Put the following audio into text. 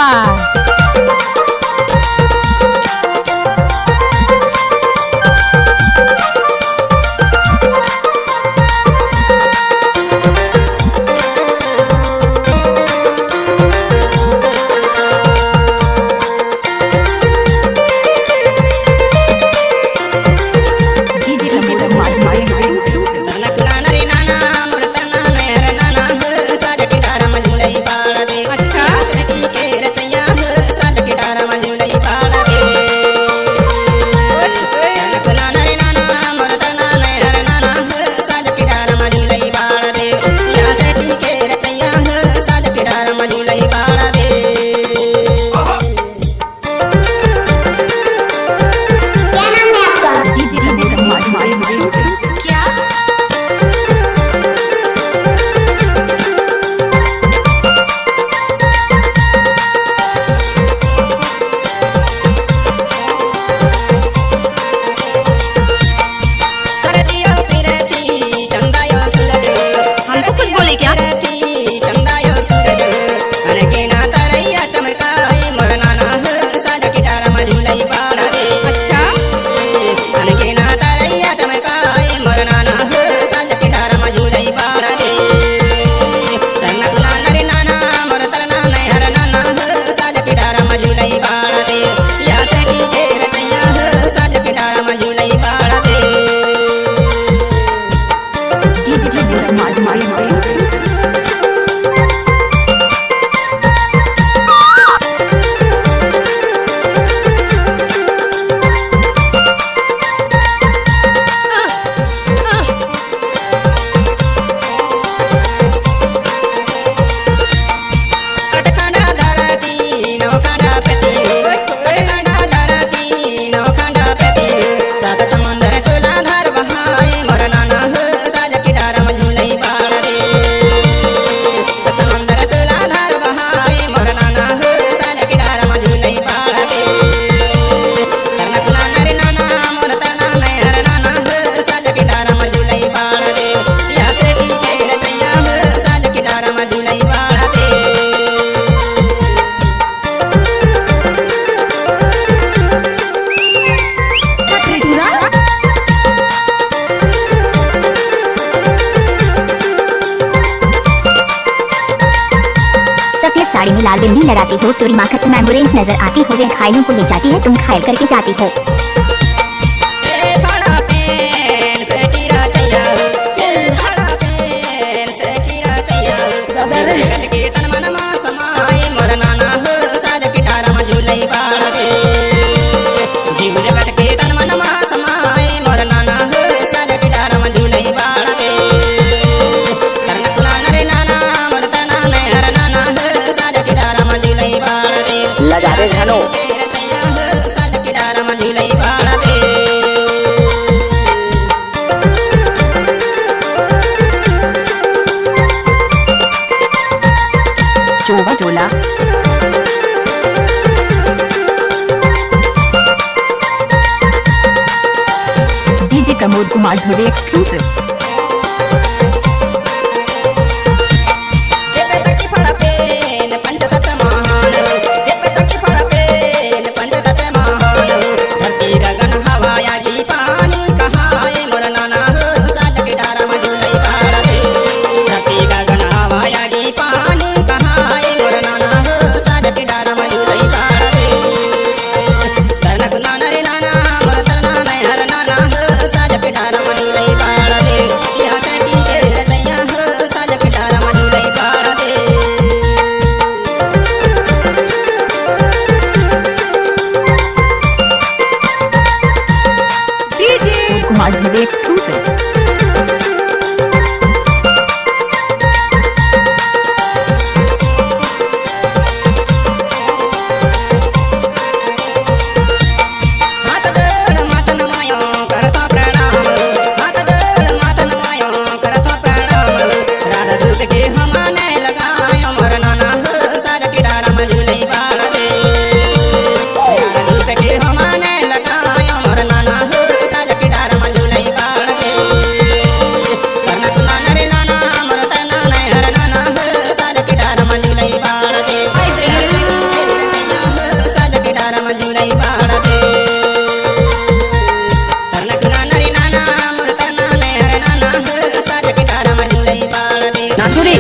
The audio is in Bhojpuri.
बाय। साड़ी में लाल बिंदी लगाती हो, तेरी माँ खत्म एम्बुलेंस नजर आती हो, वे घायलों को ले जाती है, तुम घायल करके जाती हो। लजारे झनो चोवा टोला डीजे प्रमोद कुमार धुरे एक्सक्लूसिव। नाना रे नाना मोर नाना हर नाना साज के डारा मजूलई बाड़ा दे। झुलई बाड़ दे तरनक नाना रे नाना मोर तरना ने हरे नाना साजक डारा में झुलई बाड़ दे नाचुरी